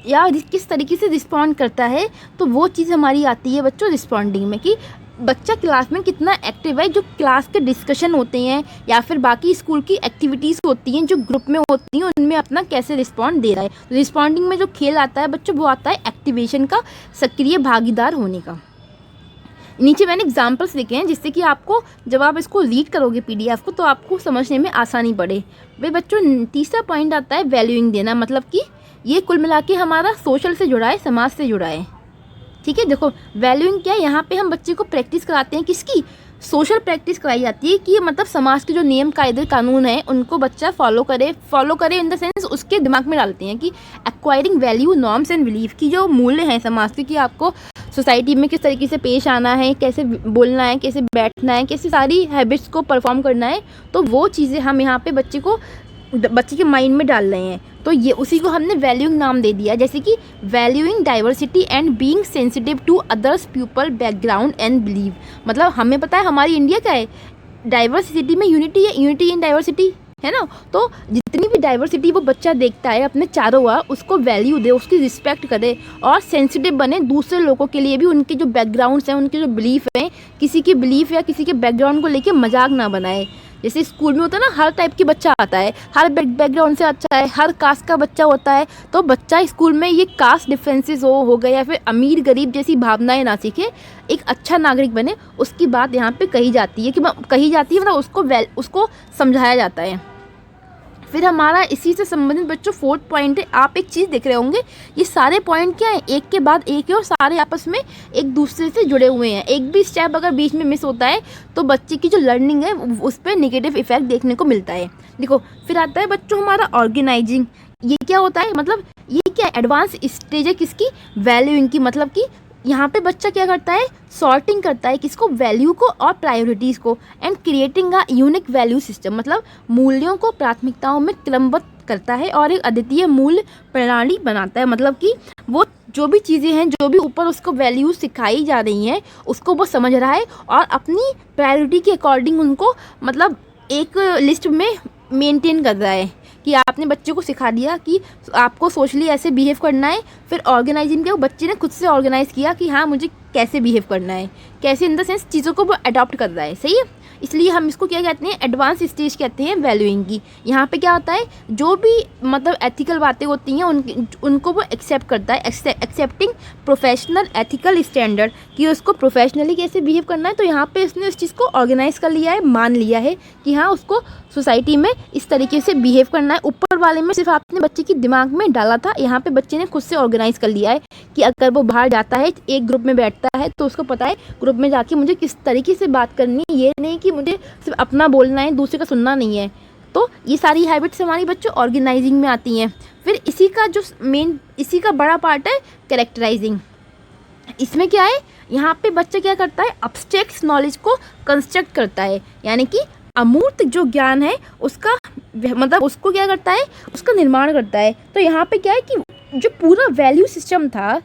S1: या किस तरीके से रिस्पॉन्ड करता है, तो वो चीज़ हमारी आती है बच्चों रिस्पॉन्डिंग में, कि बच्चा क्लास में कितना एक्टिव है, जो क्लास के डिस्कशन होते हैं या फिर बाकी स्कूल की एक्टिविटीज़ होती हैं जो ग्रुप में होती हैं उनमें अपना कैसे रिस्पॉन्ड दे रहा है। रिस्पॉन्डिंग में जो खेल आता है बच्चों वो आता है एक्टिवेशन का, सक्रिय भागीदार होने का। नीचे मैंने एग्जाम्पल्स लिखे हैं जिससे कि आपको जब आप इसको रीड करोगे PDF को तो आपको समझने में आसानी पड़े। भाई बच्चों तीसरा पॉइंट आता है वैल्यूइंग देना, मतलब कि ये कुल मिला के हमारा सोशल से जुड़ा है, समाज से जुड़ा है। ठीक है, देखो वैल्यूइंग क्या है, यहाँ पे हम बच्चे को प्रैक्टिस कराते हैं, किसकी, सोशल प्रैक्टिस कराई जाती है कि मतलब समाज के जो नियम कायदे कानून है उनको बच्चा फॉलो करे इन द सेंस उसके दिमाग में डालते हैं कि acquiring value norms and belief की जो मूल्य हैं समाज के, कि आपको सोसाइटी में किस तरीके से पेश आना है, कैसे बोलना है, कैसे बैठना है, कैसे सारी हैबिट्स को परफॉर्म करना है। तो वो चीज़ें हम यहाँ पे बच्चे को बच्चे के माइंड में डाल रहे हैं, तो ये उसी को हमने वैल्यूइंग नाम दे दिया। जैसे कि valuing diversity and being sensitive to others people background and believe. मतलब हमें पता है हमारी इंडिया क्या है, डाइवर्सिटी में यूनिटी है, यूनिटी इन डाइवर्सिटी है ना। तो जितनी भी डाइवर्सिटी वो बच्चा देखता है अपने चारों ओर, उसको वैल्यू दे, उसकी रिस्पेक्ट करे और सेंसिटिव बने दूसरे लोगों के लिए भी, उनके जो बैकग्राउंड्स हैं, उनके जो बिलीफ हैं, किसी की बिलीफ या किसी के बैकग्राउंड को लेके मजाक ना बनाए। जैसे स्कूल में होता है ना, हर टाइप की बच्चा आता है, हर बैकग्राउंड से अच्छा है, हर कास्ट का बच्चा होता है। तो बच्चा स्कूल में ये कास्ट डिफरेंसेस हो गए या फिर अमीर गरीब जैसी भावनाएं ना सीखे, एक अच्छा नागरिक बने, उसकी बात यहाँ पे कही जाती है मतलब उसको समझाया जाता है। फिर हमारा इसी से संबंधित बच्चों 4th पॉइंट है, आप एक चीज़ देख रहे होंगे, ये सारे पॉइंट क्या है, एक के बाद एक है और सारे आपस में एक दूसरे से जुड़े हुए हैं। एक भी स्टेप अगर बीच में मिस होता है तो बच्चे की जो लर्निंग है उस पर नेगेटिव इफेक्ट देखने को मिलता है। देखो फिर आता है बच्चों हमारा ऑर्गेनाइजिंग। ये क्या होता है, मतलब ये क्या एडवांस स्टेज है किसकी, वैल्यूइंग की। मतलब कि यहाँ पे बच्चा क्या करता है, सॉर्टिंग करता है किसको, वैल्यू को और प्रायोरिटीज़ को, and creating a unique value system. मतलब मूल्यों को प्राथमिकताओं में क्रमबद्ध करता है और एक अद्वितीय मूल्य प्रणाली बनाता है। मतलब कि वो जो भी चीज़ें हैं, जो भी ऊपर उसको वैल्यूज सिखाई जा रही हैं, उसको वो समझ रहा है और अपनी प्रायोरिटी के अकॉर्डिंग उनको मतलब एक लिस्ट में मेंटेन कर रहा है। कि आपने बच्चे को सिखा दिया कि आपको सोशली ऐसे बिहेव करना है, फिर ऑर्गेनाइजिंग किया, बच्चे ने खुद से ऑर्गेनाइज किया कि हाँ मुझे कैसे बिहेव करना है, कैसे इन द सेंस चीज़ों को वो अडॉप्ट कर रहा है। सही है, इसलिए हम इसको क्या कहते हैं, एडवांस स्टेज कहते हैं वैल्यूइंग की। यहाँ पे क्या होता है, जो भी मतलब एथिकल बातें होती हैं उनको वो एक्सेप्ट करता है, एक्सेप्टिंग प्रोफेशनल एथिकल स्टैंडर्ड, कि उसको प्रोफेशनली कैसे बिहेव करना है। तो यहाँ पे उसने उस चीज़ को ऑर्गेनाइज कर लिया है, मान लिया है कि हाँ उसको सोसाइटी में इस तरीके से बिहेव करना है। ऊपर वाले में सिर्फ आपने बच्चे के दिमाग में डाला था, यहाँ पे बच्चे ने खुद से ऑर्गेनाइज कर लिया है कि अगर वो बाहर जाता है, एक ग्रुप में बैठता है, तो उसको पता है ग्रुप में जाके मुझे किस तरीके से बात करनी है। ये नहीं कि मुझे सिर्फ अपना बोलना है, दूसरे का सुनना नहीं है। तो ये सारी हैबिट्स हमारी बच्चों ऑर्गेनाइजिंग में आती हैं। फिर इसी का बड़ा पार्ट है कैरेक्टराइजिंग। इसमें क्या है, यहाँ पे बच्चा क्या करता है, अब्स्ट्रैक्ट नॉलेज को कंस्ट्रक्ट करता है, यानी कि अमूर्त जो ज्ञान है उसका मतलब उसको क्या करता है, उसका निर्माण करता है। तो यहाँ पे क्या है कि जो पूरा वैल्यू सिस्टम था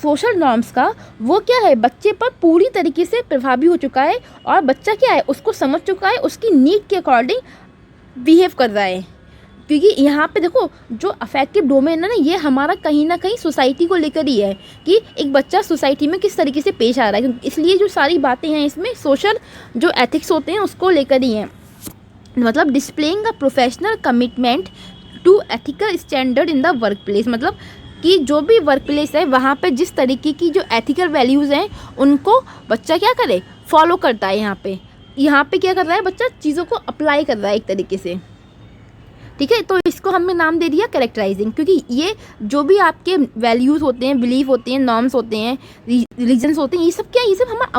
S1: सोशल नॉर्म्स का, वो क्या है बच्चे पर पूरी तरीके से प्रभावी हो चुका है और बच्चा क्या है उसको समझ चुका है, उसकी नीड के अकॉर्डिंग बिहेव कर रहा है। क्योंकि यहाँ पे देखो जो अफेक्टिव डोमेन है ना, ये हमारा कहीं ना कहीं सोसाइटी को लेकर ही है कि एक बच्चा सोसाइटी में किस तरीके से पेश आ रहा है। इसलिए जो सारी बातें हैं इसमें सोशल जो एथिक्स होते हैं उसको लेकर ही हैं। मतलब displaying a professional commitment to ethical standard in the workplace. मतलब कि जो भी वर्क प्लेस है वहाँ पे जिस तरीके की जो एथिकल वैल्यूज़ हैं उनको बच्चा क्या करे, फॉलो करता है। यहाँ पे क्या कर रहा है बच्चा, चीज़ों को अप्लाई कर रहा है एक तरीके से। ठीक है, तो इसको हमने नाम दे दिया कैरेक्टराइजिंग, क्योंकि ये जो भी आपके वैल्यूज़ होते हैं, बिलीफ होते हैं, नॉर्म्स होते हैं, रिलीजन्स होते हैं, ये सब क्या है, ये सब हमारा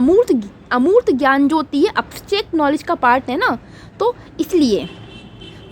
S1: अमूर्त ज्ञान जो होती है, अब्स्ट्रैक्ट नॉलेज का पार्ट है ना। तो इसलिए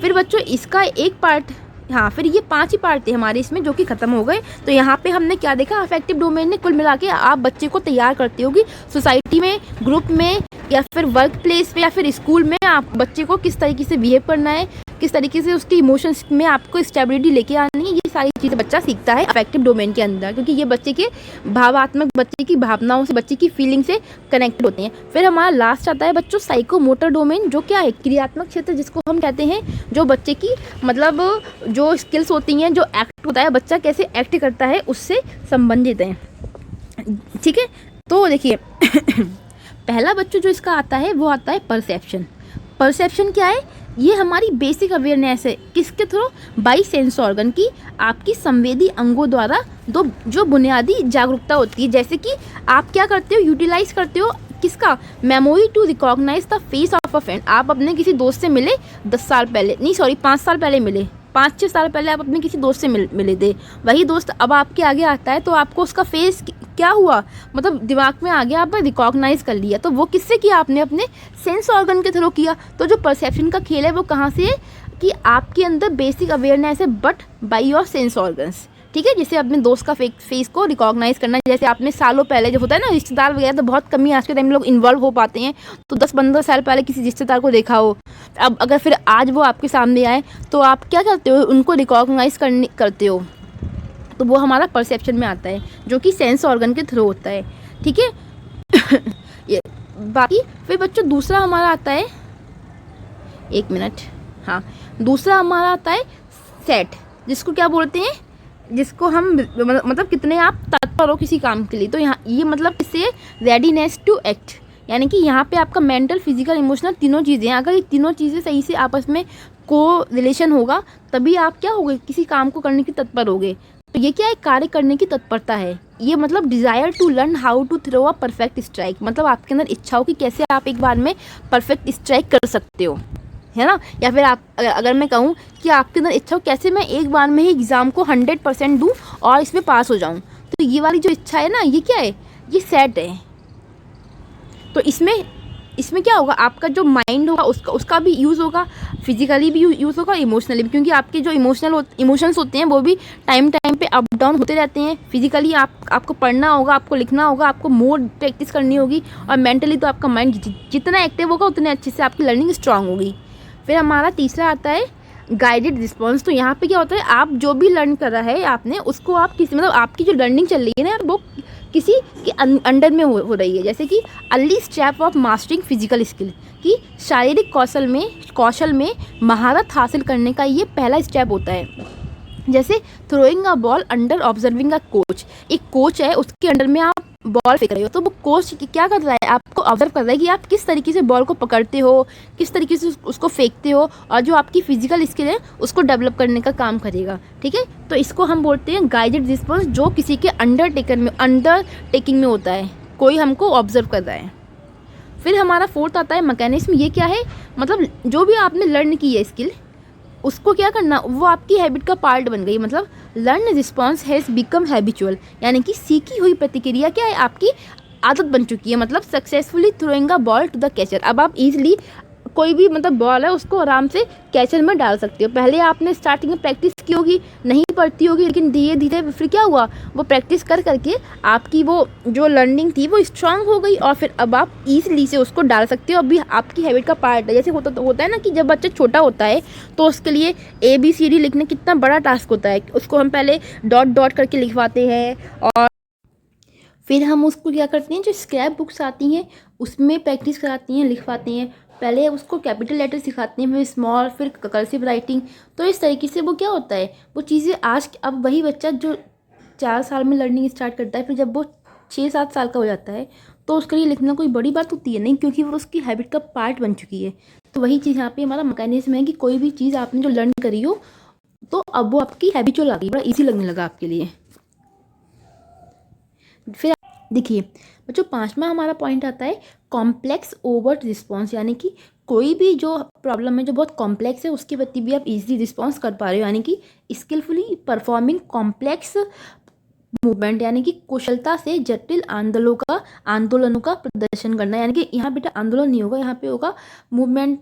S1: फिर बच्चों इसका एक पार्ट, हाँ फिर ये 5 ही पार्ट थे हमारे इसमें जो कि ख़त्म हो गए। तो यहाँ पे हमने क्या देखा, अफेक्टिव डोमेन ने कुल मिला के आप बच्चे को तैयार करती होगी सोसाइटी में, ग्रुप में, या फिर वर्क प्लेस पे, या फिर स्कूल में आप बच्चे को किस तरीके से बिहेव करना है, किस तरीके से उसके इमोशंस में आपको स्टेबिलिटी लेके आनी है। ये सारी चीज़ें बच्चा सीखता है अफेक्टिव डोमेन के अंदर, क्योंकि ये बच्चे के भावात्मक, बच्चे की भावनाओं से, बच्चे की फीलिंग से कनेक्टेड होते हैं। फिर हमारा लास्ट आता है बच्चों साइकोमोटर डोमेन, जो क्या है, क्रियात्मक क्षेत्र जिसको हम कहते हैं, जो बच्चे की मतलब जो स्किल्स होती हैं, जो एक्ट होता है, बच्चा कैसे एक्ट करता है उससे संबंधित है। ठीक है, तो देखिए पहला बच्चों जो इसका आता है वो आता है परसेप्शन। परसेप्शन क्या है, ये हमारी बेसिक अवेयरनेस है, किसके थ्रू, बाई सेंस ऑर्गन की, आपकी संवेदी अंगों द्वारा जो बुनियादी जागरूकता होती है। जैसे कि आप क्या करते हो, यूटिलाइज करते हो किसका, memory to recognise the face of a friend. आप अपने किसी दोस्त से मिले 10 साल पहले, नहीं सॉरी 5 साल पहले मिले, 5-6 साल पहले आप अपने किसी दोस्त से मिले थे, वही दोस्त अब आपके आगे आता है, तो आपको उसका फेस क्या हुआ, मतलब दिमाग में आ गया, आपने रिकॉग्नाइज कर लिया। तो वो किससे किया, आपने अपने सेंस ऑर्गन के थ्रू किया। तो जो परसेप्शन का खेल है वो कहाँ से है कि आपके अंदर बेसिक अवेयरनेस है, but by your sense organs. ठीक है। जैसे अपने दोस्त का फेस को रिकॉग्नाइज करना, जैसे आपने सालों पहले जो होता है ना रिश्तेदार वगैरह, तो बहुत कम ही आज के टाइम में लोग इन्वॉल्व हो पाते हैं, तो 10-15 साल पहले किसी रिश्तेदार को देखा हो, अब अगर फिर आज वो आपके सामने आए तो आप क्या करते हो, उनको रिकॉग्नाइज करते हो, तो वो हमारा परसेप्शन में आता है, जो कि सेंस ऑर्गन के थ्रू होता है, ठीक है। ये बाकी फिर बच्चों दूसरा हमारा आता है, 1 मिनट, हाँ, दूसरा हमारा आता है सेट, जिसको क्या बोलते हैं, जिसको हम मतलब कितने आप तत्पर हो किसी काम के लिए। तो यहाँ ये मतलब किससे, रेडीनेस टू एक्ट, यानी कि यहाँ पे आपका मेंटल, फिजिकल, इमोशनल तीनों चीज़ें, अगर ये तीनों चीज़ें सही से आपस में को रिलेशन होगा, तभी आप क्या होगे, किसी काम को करने की तत्पर होगे। तो ये क्या है, कार्य करने की तत्परता है। ये मतलब desire to learn how to throw a perfect strike, मतलब आपके अंदर इच्छा हो कि कैसे आप एक बार में परफेक्ट स्ट्राइक कर सकते हो, है ना। या फिर आप अगर मैं कहूँ कि आपके अंदर इच्छा हो कैसे मैं एक बार में ही एग्ज़ाम को 100% दूँ और इसमें पास हो जाऊँ, तो ये वाली जो इच्छा है ना, ये क्या है, ये सेट है। तो इसमें क्या होगा, आपका जो माइंड होगा उसका भी यूज़ होगा, फिजिकली भी यूज़ होगा, इमोशनली भी, क्योंकि आपके जो इमोशंस होते हैं वो भी टाइम पे अप डाउन होते रहते हैं। फिजिकली आपको पढ़ना होगा, आपको लिखना होगा, आपको मोर प्रैक्टिस करनी होगी, और मेंटली तो आपका माइंड जितना एक्टिव होगा उतने अच्छे से आपकी लर्निंग स्ट्रांग होगी। फिर हमारा तीसरा आता है गाइडेड रिस्पॉन्स। तो यहाँ पे क्या होता है, आप जो भी लर्न कर रहा है आपने, उसको आप किसी मतलब आपकी जो लर्निंग चल रही है ना, वो किसी के अंडर में हो रही है। जैसे कि early step of mastering physical skill, कि शारीरिक कौशल में महारत हासिल करने का ये पहला स्टेप होता है। जैसे throwing a ball under observing a coach, एक कोच है उसके अंडर में आप बॉल फेंक रहे हो, तो वो कोच क्या कर रहा है, आपको ऑब्जर्व कर रहा है कि आप किस तरीके से बॉल को पकड़ते हो, किस तरीके से उसको फेंकते हो, और जो आपकी फिजिकल स्किल है उसको डेवलप करने का काम करेगा, ठीक है। तो इसको हम बोलते हैं गाइडेड रिस्पॉन्स, जो किसी के अंडरटेकिंग में होता है, कोई हमको ऑब्जर्व कर रहा है। फिर हमारा फोर्थ आता है मैकेनिज्म। ये क्या है, मतलब जो भी आपने लर्न की है स्किल, उसको क्या करना, वो आपकी हैबिट का पार्ट बन गई, मतलब learn response has become habitual, यानी कि सीखी हुई प्रतिक्रिया क्या है, आपकी आदत बन चुकी है। मतलब successfully throwing a ball to the catcher, अब आप इजीली कोई भी मतलब बॉल है उसको आराम से कैचर में डाल सकते हो। पहले आपने स्टार्टिंग में प्रैक्टिस की होगी, नहीं पड़ती होगी, लेकिन धीरे धीरे फिर क्या हुआ, वो प्रैक्टिस कर करके आपकी वो जो लर्निंग थी वो स्ट्रांग हो गई, और फिर अब आप ईजिली से उसको डाल सकते हो, अभी आपकी हैबिट का पार्ट है। जैसे होता है ना कि जब बच्चा छोटा होता है तो उसके लिए ABCD लिखने कितना बड़ा टास्क होता है, उसको हम पहले डॉट डॉट करके लिखवाते हैं, और फिर हम उसको क्या करते हैं, जो स्क्रैप बुक्स आती हैं उसमें प्रैक्टिस कराती हैं, लिखवाते हैं। पहले उसको कैपिटल लेटर सिखाते हैं, फिर स्मॉल, फिर कर्सिव राइटिंग। तो इस तरीके से वो क्या होता है, वो चीज़ें अब वही बच्चा जो 4 साल में लर्निंग स्टार्ट करता है, फिर जब वो 6-7 साल का हो जाता है तो उसके लिए लिखना कोई बड़ी बात होती है नहीं, क्योंकि वो उसकी हैबिट का पार्ट बन चुकी है। तो वही चीज़ यहाँ पे हमारा मैकेनिज्म है कि कोई भी चीज़ आपने जो लर्न करी हो, तो अब वो आपकी हैबिचुअल आ गई, बड़ा ईजी लगने लगा आपके लिए। फिर देखिए बच्चों, 5वां हमारा पॉइंट आता है कॉम्प्लेक्स ओवर्ट रिस्पॉन्स, यानी कि कोई भी जो प्रॉब्लम है जो बहुत कॉम्प्लेक्स है उसके प्रति भी आप इजीली रिस्पॉन्स कर पा रहे हो, यानी कि स्किलफुली परफॉर्मिंग कॉम्प्लेक्स मूवमेंट, यानी कि कुशलता से जटिल आंदोलनों का प्रदर्शन करना। यानी कि यहाँ बेटा आंदोलन नहीं होगा, यहाँ पे होगा मूवमेंट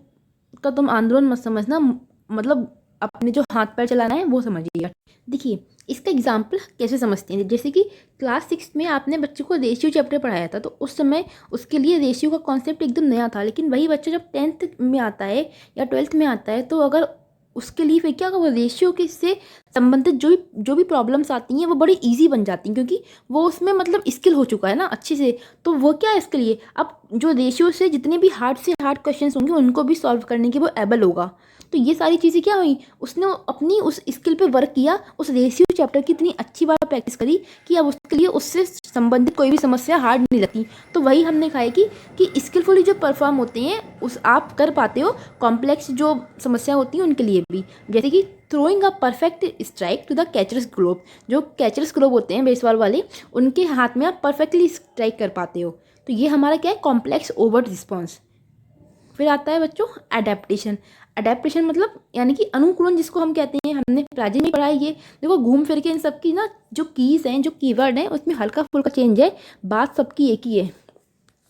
S1: का, तुम आंदोलन मत समझना, मतलब अपने जो हाथ पैर चलाना है वो समझिएगा। देखिए इसका एग्जाम्पल कैसे समझते हैं, जैसे कि क्लास 6 में आपने बच्चे को रेशियो चैप्टर पढ़ाया था, तो उस समय उसके लिए रेशियो का कॉन्सेप्ट एकदम नया था, लेकिन वही बच्चा जब 10th में आता है या 12th में आता है, तो अगर उसके लिए फिर क्या होगा, रेशियो के से संबंधित जो भी प्रॉब्लम्स आती हैं वो बड़ी इजी बन जाती हैं, क्योंकि वो उसमें मतलब स्किल हो चुका है ना अच्छे से। तो वो क्या है, इसके लिए अब जो रेशियो से जितने भी हार्ड से हार्ड क्वेश्चंस होंगे उनको भी सॉल्व करने के वो एबल होगा। तो ये सारी चीज़ें क्या हुई, उसने अपनी उस स्किल पे वर्क किया, उस रेशियो चैप्टर की इतनी अच्छी बार प्रैक्टिस करी कि अब उसके लिए उससे संबंधित कोई भी समस्या हार्ड नहीं लगती। तो वही हमने कहा है कि स्किलफुली जो परफॉर्म होते हैं उस आप कर पाते हो, कॉम्प्लेक्स जो समस्या होती हैं उनके लिए भी। जैसे कि throwing a perfect strike to the catcher's glove, जो कैचर्स ग्लोव होते हैं बेसबॉल वाले, उनके हाथ में आप परफेक्टली स्ट्राइक कर पाते हो। तो ये हमारा क्या है, कॉम्प्लेक्स ओवर्ट रिस्पॉन्स। फिर आता है बच्चों एडेप्टेशन। एडेप्टेशन मतलब यानी कि अनुकूलन जिसको हम कहते हैं, हमने प्राचीन में पढ़ा है ये। देखो घूम फिर के इन सब की ना जो कीज़ हैं, जो कीवर्ड हैं, उसमें हल्का फुल्का चेंज है, बात सबकी एक ही है।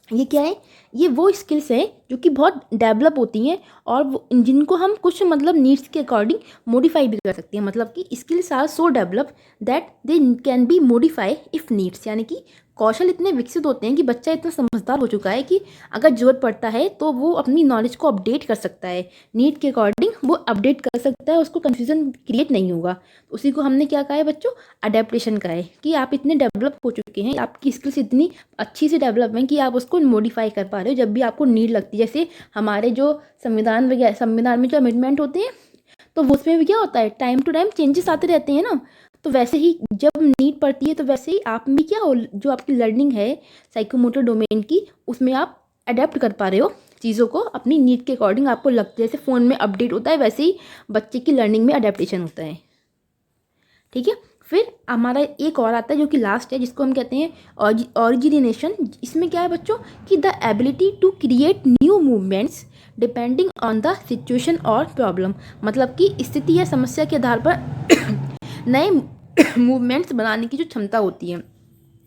S1: ये क्या है, ये वो स्किल्स हैं जो कि बहुत डेवलप होती हैं और जिनको हम कुछ मतलब नीड्स के अकॉर्डिंग मॉडिफाई भी कर सकते हैं। मतलब कि skills are so develop that they can be modify if needs, यानी कि कौशल इतने विकसित होते हैं कि बच्चा इतना समझदार हो चुका है कि अगर ज़रूरत पड़ता है तो वो अपनी नॉलेज को अपडेट कर सकता है, नीड के अकॉर्डिंग वो अपडेट कर सकता है, उसको कन्फ्यूज़न क्रिएट नहीं होगा। उसी को हमने क्या कहा है बच्चों, अडेप्टेशन का है कि आप इतने डेवलप हो चुके हैं, आपकी स्किल्स इतनी अच्छी से डेवलप हैं कि आप उसको मॉडिफाई कर पा रहे हो जब भी आपको नीड लगती है। जैसे हमारे जो संविधान वगैरह, संविधान में जो अमेंडमेंट होते हैं तो उसमें भी क्या होता है, टाइम टू टाइम चेंजेस आते रहते हैं ना। तो वैसे ही जब नीड पड़ती है तो वैसे ही आप भी क्या हो, जो आपकी लर्निंग है साइकोमोटर डोमेन की, उसमें आप अडेप्ट कर पा रहे हो चीज़ों को अपनी नीड के अकॉर्डिंग। आपको लगता है जैसे फ़ोन में अपडेट होता है वैसे ही बच्चे की लर्निंग में अडेप्टेशन होता है। ठीक है, फिर हमारा एक और आता है जो कि लास्ट है, जिसको हम कहते हैं ओरिजिनेशन। इसमें क्या है बच्चों कि the ability to create new movements depending on the situation और प्रॉब्लम। मतलब कि स्थिति या समस्या के आधार पर नए मूवमेंट्स बनाने की जो क्षमता होती है।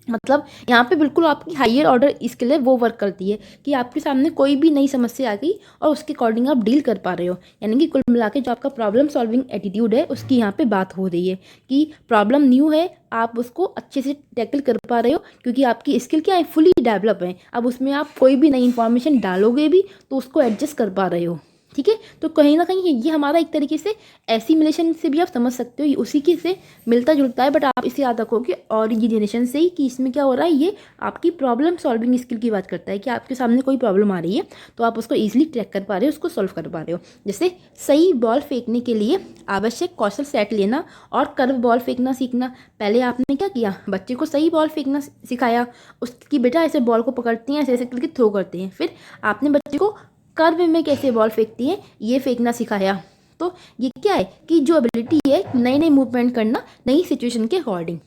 S1: मतलब यहाँ पे बिल्कुल आपकी हायर ऑर्डर स्किल है वो वर्क करती है कि आपके सामने कोई भी नई समस्या आ गई और उसके अकॉर्डिंग आप डील कर पा रहे हो। यानी कि कुल मिला के जो आपका प्रॉब्लम सॉल्विंग एटीट्यूड है उसकी यहाँ पे बात हो रही है कि प्रॉब्लम न्यू है, आप उसको अच्छे से टैकल कर पा रहे हो क्योंकि आपकी स्किल क्या है, फुली डेवलप है। अब उसमें आप कोई भी नई इन्फॉर्मेशन डालोगे भी तो उसको एडजस्ट कर पा रहे हो। ठीक है, तो कहीं ना कहीं ये हमारा एक तरीके से एसिमिलेशन से भी आप समझ सकते हो, ये उसी की से मिलता जुलता है। बट आप इसे याद रखोगे ओरिजिनेशन से ही कि इसमें क्या हो रहा है, ये आपकी प्रॉब्लम सॉल्विंग स्किल की बात करता है कि आपके सामने कोई प्रॉब्लम आ रही है तो आप उसको ईजिली ट्रैक कर पा रहे हो, उसको सॉल्व कर पा रहे हो। जैसे सही बॉल फेंकने के लिए आवश्यक कौशल सेट लेना और कर्व बॉल फेंकना सीखना। पहले आपने क्या किया, बच्चे को सही बॉल फेंकना सिखाया, उसकी बेटा ऐसे बॉल को पकड़ती हैं, ऐसे ऐसे करके थ्रो करते हैं। फिर आपने बच्चे को कर्व में कैसे बॉल फेंकती है ये फेंकना सिखाया। तो ये क्या है कि जो एबिलिटी है नई नई मूवमेंट करना नई सिचुएशन के अकॉर्डिंग।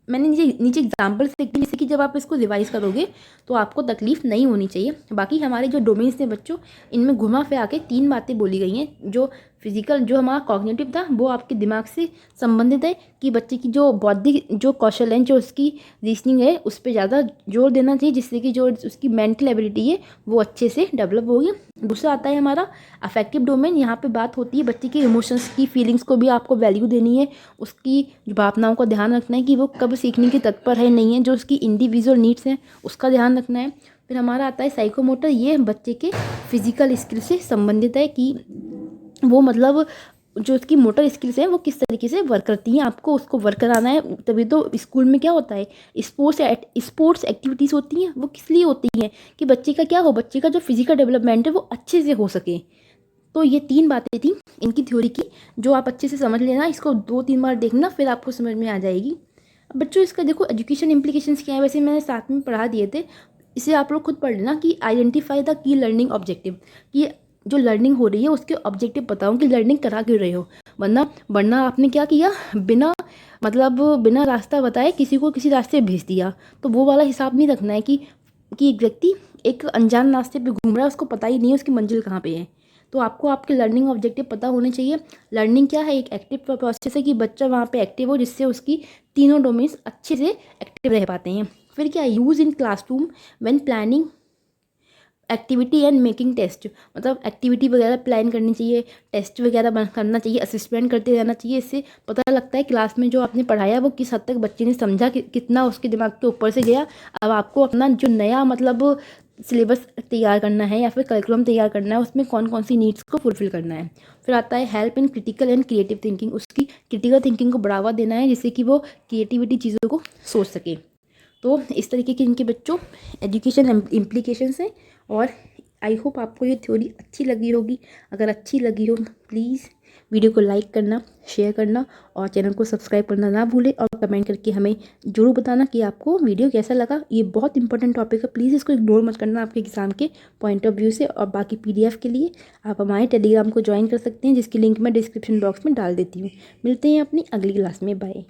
S1: मैंने नीचे एग्जाम्पल से देखी जैसे कि जब आप इसको रिवाइज करोगे तो आपको तकलीफ नहीं होनी चाहिए। बाकी हमारे जो डोमेन्स हैं बच्चों, इनमें घुमा फिरा के 3 बातें बोली गई हैं। जो फिजिकल, जो हमारा कॉग्निटिव था वो आपके दिमाग से संबंधित है कि बच्चे की जो बौद्धिक जो कौशल है, जो उसकी रीजनिंग है, उस पर ज़्यादा जोर देना चाहिए जिससे कि जो उसकी मेंटल एबिलिटी है वो अच्छे से डेवलप होगी। दूसरा आता है हमारा अफेक्टिव डोमेन। यहाँ पे बात होती है बच्चे के इमोशंस की, फीलिंग्स को भी आपको वैल्यू देनी है, उसकी जो भावनाओं का ध्यान रखना है कि वो कब सीखने के तत्पर है नहीं है, जो उसकी इंडिविजुअल नीड्स हैं उसका ध्यान रखना है। फिर हमारा आता है साइकोमोटर। ये बच्चे के फिजिकल स्किल से संबंधित है कि वो मतलब जो उसकी मोटर स्किल्स हैं वो किस तरीके से वर्क करती हैं, आपको उसको वर्क कराना है। तभी तो स्कूल में क्या होता है, स्पोर्ट्स एक्टिविटीज़ होती हैं। वो किस लिए होती हैं कि बच्चे का क्या हो, बच्चे का जो फिजिकल डेवलपमेंट है वो अच्छे से हो सके। तो ये 3 बातें थी इनकी थ्योरी की, जो आप अच्छे से समझ लेना, इसको 2-3 बार देखना फिर आपको समझ में आ जाएगी। अब बच्चों इसका देखो एजुकेशन इम्प्लीकेशंस क्या है, वैसे मैंने साथ में पढ़ा दिए थे, इसे आप लोग खुद पढ़ लेना कि identify the key learning objective, कि जो लर्निंग हो रही है उसके ऑब्जेक्टिव बताओ कि लर्निंग करा क्यों रहे हो। वरना आपने क्या किया, बिना रास्ता बताए किसी को किसी रास्ते भेज दिया, तो वो वाला हिसाब नहीं रखना है कि एक व्यक्ति एक अनजान रास्ते पे घूम रहा है, उसको पता ही नहीं है उसकी मंजिल कहाँ पे है। तो आपको आपके लर्निंग ऑब्जेक्टिव पता होने चाहिए। लर्निंग क्या है, एक एक्टिव प्रोसेस है कि बच्चा वहाँ पे एक्टिव हो जिससे उसकी तीनों डोमेन्स अच्छे से एक्टिव रह पाते हैं। फिर क्या, use in classroom when planning activity and making test. मतलब एक्टिविटी वगैरह प्लान करनी चाहिए, टेस्ट वगैरह करना चाहिए, असेसमेंट करते रहना चाहिए। इससे पता लगता है क्लास में जो आपने पढ़ाया वो किस हद तक बच्चे ने समझा, कितना उसके दिमाग के ऊपर से गया। अब आपको अपना जो नया सिलेबस तैयार करना है या फिर करिकुलम तैयार करना है, उसमें कौन कौन सी नीड्स को फुलफिल करना है। फिर आता है help in critical and creative thinking. उसकी क्रिटिकल थिंकिंग को बढ़ावा देना है जिससे कि वो क्रिएटिविटी चीज़ों को सोच सके। तो इस तरीके के इनके बच्चों एजुकेशन इम्प्लीकेशंस हैं। और आई होप आपको ये थ्योरी अच्छी लगी होगी। अगर अच्छी लगी हो प्लीज़ वीडियो को लाइक करना, शेयर करना और चैनल को सब्सक्राइब करना ना भूलें। और कमेंट करके हमें ज़रूर बताना कि आपको वीडियो कैसा लगा। ये बहुत इंपॉर्टेंट टॉपिक है, प्लीज़ इसको इग्नोर मत करना आपके एग्ज़ाम के पॉइंट ऑफ व्यू से। और बाकी PDF के लिए आप हमारे टेलीग्राम को ज्वाइन कर सकते हैं जिसकी लिंक मैं डिस्क्रिप्शन बॉक्स में डाल देती हूँ। मिलते हैं अपनी अगली क्लास में, बाय।